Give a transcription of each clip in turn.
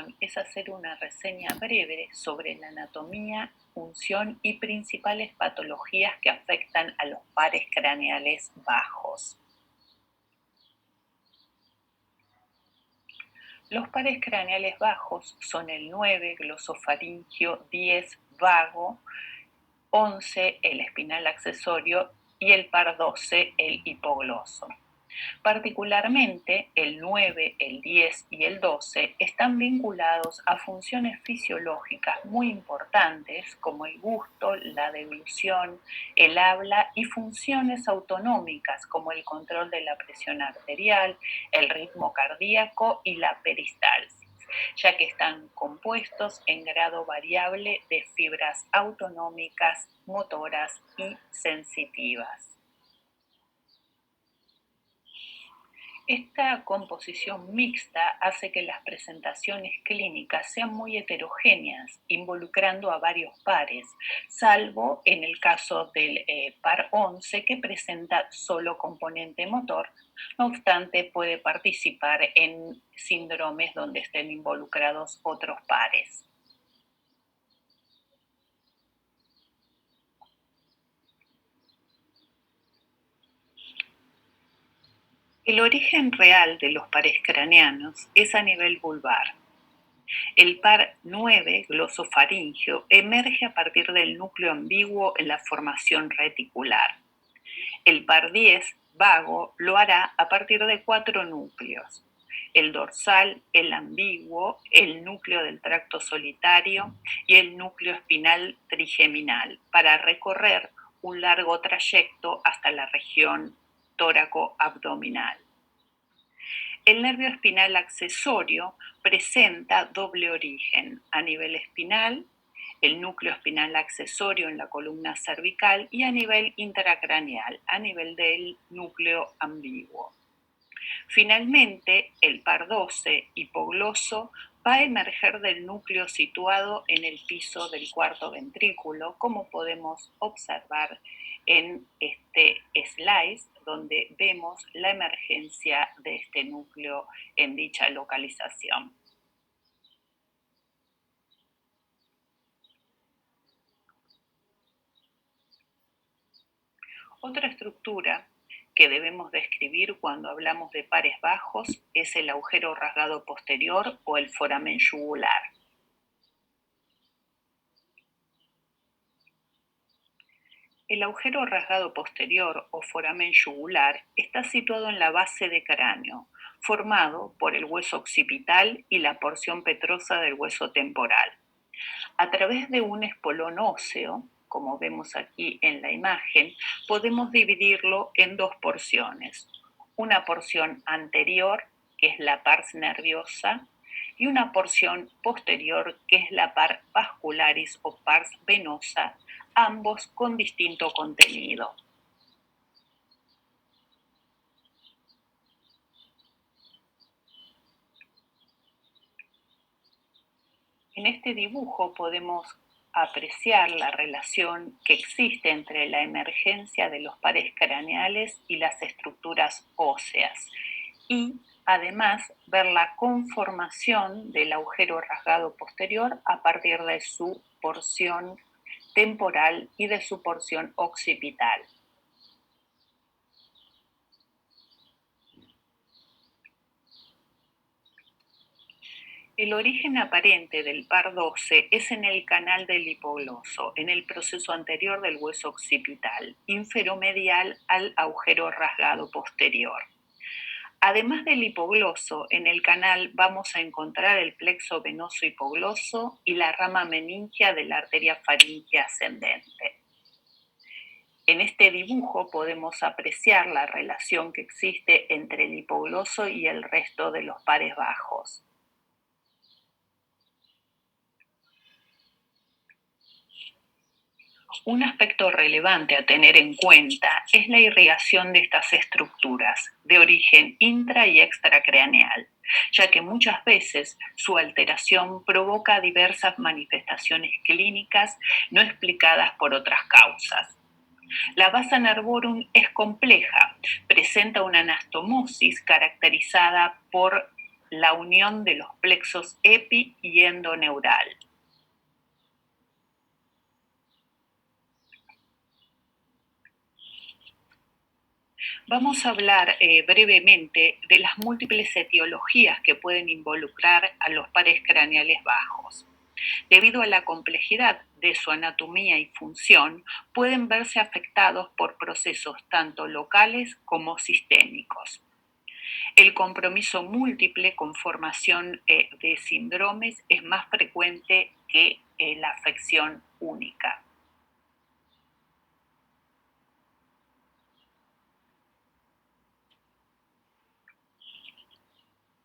misión es hacer una reseña breve sobre la anatomía, función y principales patologías que afectan a los pares craneales bajos. Los pares craneales bajos son el 9, glosofaringio, 10, vago, 11, el espinal accesorio y el par 12, el hipogloso. Particularmente, el 9, el 10 y el 12 están vinculados a funciones fisiológicas muy importantes como el gusto, la deglución, el habla y funciones autonómicas como el control de la presión arterial, el ritmo cardíaco y la peristalsis, ya que están compuestos en grado variable de fibras autonómicas, motoras y sensitivas. Esta composición mixta hace que las presentaciones clínicas sean muy heterogéneas, involucrando a varios pares, salvo en el caso del par 11 que presenta solo componente motor. No obstante, puede participar en síndromes donde estén involucrados otros pares. El origen real de los pares craneanos es a nivel vulvar. El par 9, glosofaringio, emerge a partir del núcleo ambiguo en la formación reticular. El par 10, vago, lo hará a partir de 4 núcleos: el dorsal, el ambiguo, el núcleo del tracto solitario y el núcleo espinal trigeminal, para recorrer un largo trayecto hasta la región tóraco-abdominal. El nervio espinal accesorio presenta doble origen: a nivel espinal, el núcleo espinal accesorio en la columna cervical, y a nivel intracraneal, a nivel del núcleo ambiguo. Finalmente, el par 12, hipogloso, va a emerger del núcleo situado en el piso del cuarto ventrículo, como podemos observar en este slide, donde vemos la emergencia de este núcleo en dicha localización. Otra estructura que debemos describir cuando hablamos de pares bajos es el agujero rasgado posterior o el foramen yugular. El agujero rasgado posterior o foramen yugular está situado en la base del cráneo, formado por el hueso occipital y la porción petrosa del hueso temporal. A través de un espolón óseo, como vemos aquí en la imagen, podemos dividirlo en dos porciones: una porción anterior, que es la pars nerviosa, y una porción posterior, que es la pars vascularis o pars venosa, ambos con distinto contenido. En este dibujo podemos apreciar la relación que existe entre la emergencia de los pares craneales y las estructuras óseas, y además ver la conformación del agujero rasgado posterior a partir de su porción temporal y de su porción occipital. El origen aparente del par 12 es en el canal del hipogloso, en el proceso anterior del hueso occipital, inferomedial al agujero rasgado posterior. Además del hipogloso, en el canal vamos a encontrar el plexo venoso hipogloso y la rama meningia de la arteria faríngea ascendente. En este dibujo podemos apreciar la relación que existe entre el hipogloso y el resto de los pares bajos. Un aspecto relevante a tener en cuenta es la irrigación de estas estructuras de origen intra y extracraneal, ya que muchas veces su alteración provoca diversas manifestaciones clínicas no explicadas por otras causas. La vasa nervorum es compleja, presenta una anastomosis caracterizada por la unión de los plexos epi y endoneural. Vamos a hablar brevemente de las múltiples etiologías que pueden involucrar a los pares craneales bajos. Debido a la complejidad de su anatomía y función, pueden verse afectados por procesos tanto locales como sistémicos. El compromiso múltiple con formación de síndromes es más frecuente que la afección única.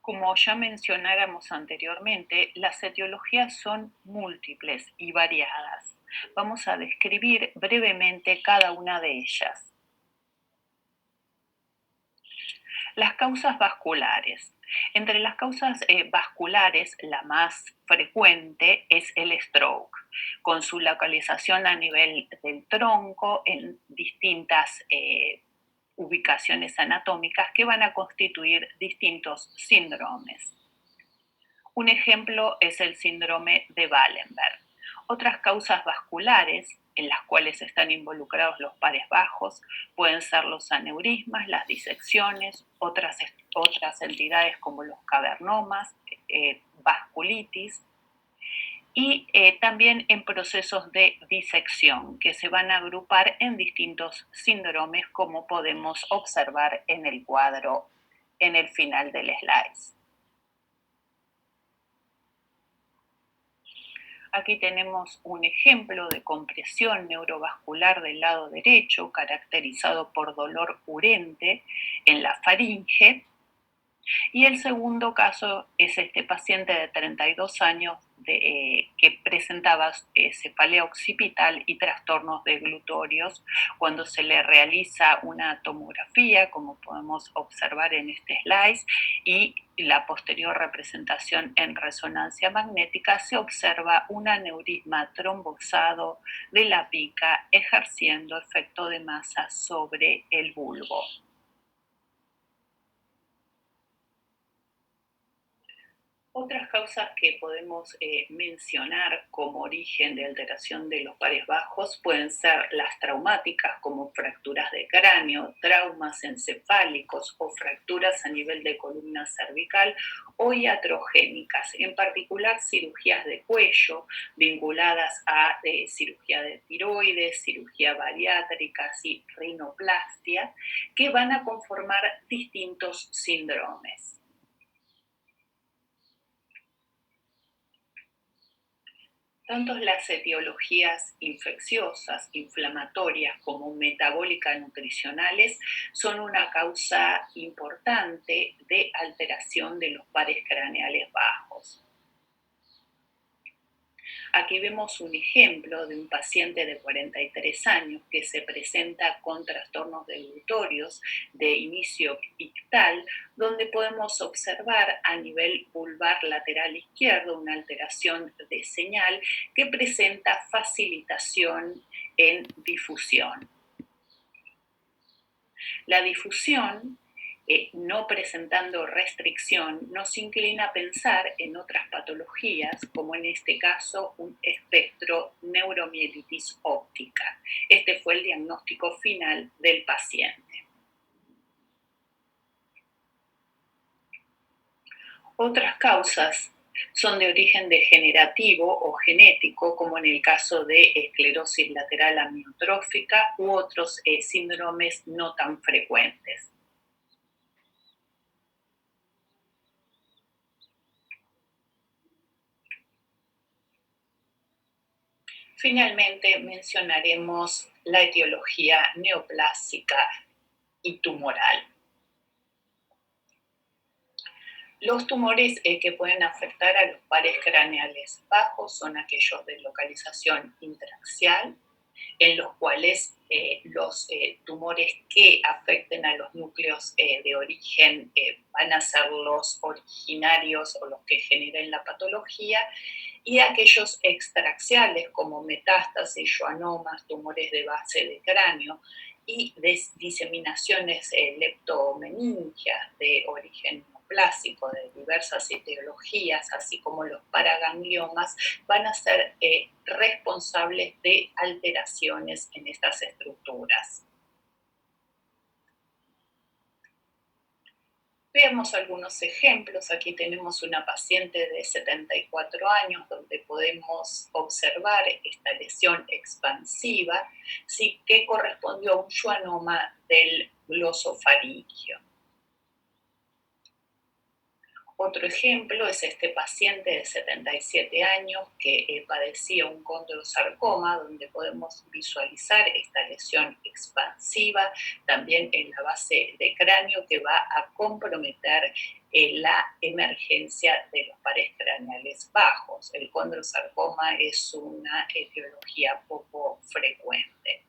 Como ya mencionáramos anteriormente, las etiologías son múltiples y variadas. Vamos a describir brevemente cada una de ellas. Las causas vasculares. Entre las causas vasculares, la más frecuente es el stroke, con su localización a nivel del tronco en distintas ubicaciones anatómicas que van a constituir distintos síndromes. Un ejemplo es el síndrome de Wallenberg. Otras causas vasculares en las cuales están involucrados los pares bajos pueden ser los aneurismas, las disecciones, otras entidades como los cavernomas, vasculitis, y también en procesos de disección que se van a agrupar en distintos síndromes, como podemos observar en el cuadro en el final del slide. Aquí tenemos un ejemplo de compresión neurovascular del lado derecho, caracterizado por dolor urente en la faringe. Y el segundo caso es este paciente de 32 años que presentaba cefalea occipital y trastornos deglutorios cuando se le realiza una tomografía, como podemos observar en este slide, y la posterior representación en resonancia magnética, se observa un aneurisma trombosado de la pica ejerciendo efecto de masa sobre el bulbo. Otras causas que podemos mencionar como origen de alteración de los pares bajos pueden ser las traumáticas, como fracturas de cráneo, traumas encefálicos o fracturas a nivel de columna cervical, o iatrogénicas, en particular cirugías de cuello vinculadas a cirugía de tiroides, cirugía bariátrica y rinoplastia, que van a conformar distintos síndromes. Tanto las etiologías infecciosas, inflamatorias como metabólicas nutricionales son una causa importante de alteración de los pares craneales bajos. Aquí vemos un ejemplo de un paciente de 43 años que se presenta con trastornos deglutorios de inicio ictal, donde podemos observar a nivel vulvar lateral izquierdo una alteración de señal que presenta facilitación en difusión. La difusión, no presentando restricción, nos inclina a pensar en otras patologías, como en este caso un espectro neuromielitis óptica. Este fue el diagnóstico final del paciente. Otras causas son de origen degenerativo o genético, como en el caso de esclerosis lateral amiotrófica u otros síndromes no tan frecuentes. Finalmente, mencionaremos la etiología neoplásica y tumoral. Los tumores que pueden afectar a los pares craneales bajos son aquellos de localización intraaxial, en los cuales los tumores que afecten a los núcleos de origen van a ser los originarios o los que generen la patología, y aquellos extraaxiales como metástasis, schwannomas, tumores de base de cráneo y diseminaciones leptomeningias de origen neoplásico de diversas etiologías, así como los paragangliomas, van a ser responsables de alteraciones en estas estructuras. Veamos algunos ejemplos. Aquí tenemos una paciente de 74 años donde podemos observar esta lesión expansiva, sí, que correspondió a un schwannoma del glosofaringio. Otro ejemplo es este paciente de 77 años que padecía un condrosarcoma, donde podemos visualizar esta lesión expansiva también en la base de cráneo que va a comprometer la emergencia de los pares craneales bajos. El condrosarcoma es una etiología poco frecuente.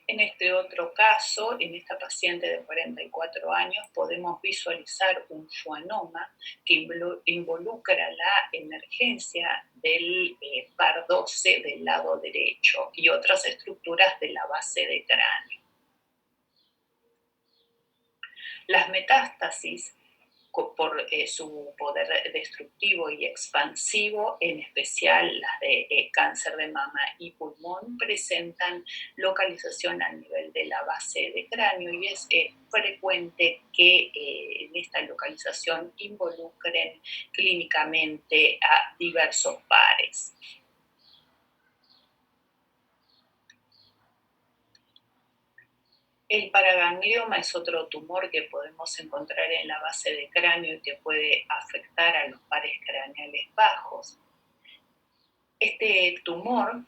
En este otro caso, en esta paciente de 44 años, podemos visualizar un schwannoma que involucra la emergencia del par 12 del lado derecho y otras estructuras de la base de cráneo. Las metástasis, por su poder destructivo y expansivo, en especial las de cáncer de mama y pulmón, presentan localización a nivel de la base de cráneo y es frecuente que en esta localización involucren clínicamente a diversos pares. El paraganglioma es otro tumor que podemos encontrar en la base de cráneo y que puede afectar a los pares craneales bajos. Este tumor,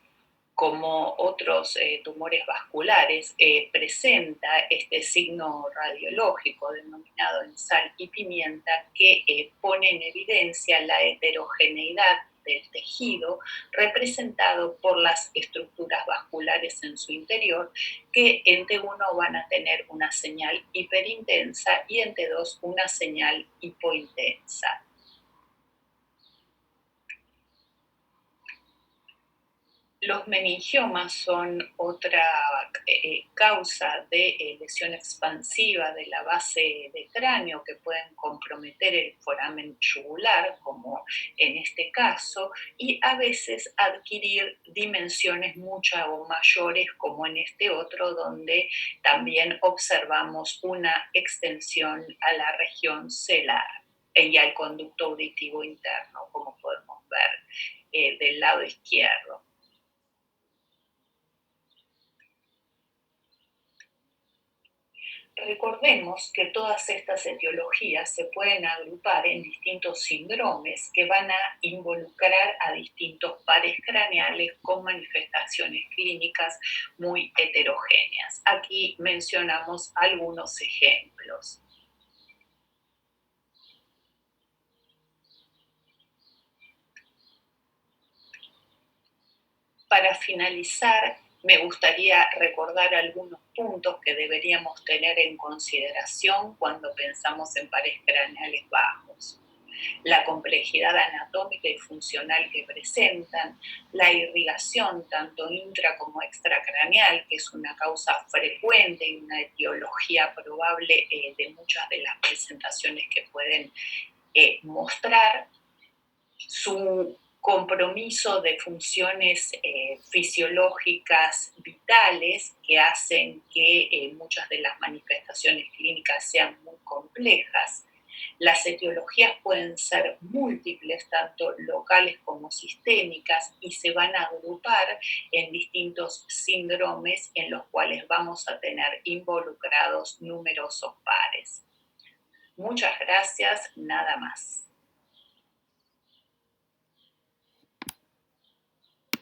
como otros tumores vasculares, presenta este signo radiológico denominado en sal y pimienta que pone en evidencia la heterogeneidad del tejido representado por las estructuras vasculares en su interior, que en T1 van a tener una señal hiperintensa y en T2 una señal hipointensa. Los meningiomas son otra causa de lesión expansiva de la base de cráneo que pueden comprometer el foramen yugular, como en este caso, y a veces adquirir dimensiones mucho mayores, como en este otro, donde también observamos una extensión a la región celar y al conducto auditivo interno, como podemos ver del lado izquierdo. Recordemos que todas estas etiologías se pueden agrupar en distintos síndromes que van a involucrar a distintos pares craneales con manifestaciones clínicas muy heterogéneas. Aquí mencionamos algunos ejemplos. Para finalizar, me gustaría recordar algunos puntos que deberíamos tener en consideración cuando pensamos en pares craneales bajos. La complejidad anatómica y funcional que presentan, la irrigación tanto intra como extracraneal, que es una causa frecuente y una etiología probable de muchas de las presentaciones que pueden mostrar, su compromiso de funciones fisiológicas vitales que hacen que muchas de las manifestaciones clínicas sean muy complejas. Las etiologías pueden ser múltiples, tanto locales como sistémicas, y se van a agrupar en distintos síndromes en los cuales vamos a tener involucrados numerosos pares. Muchas gracias, nada más.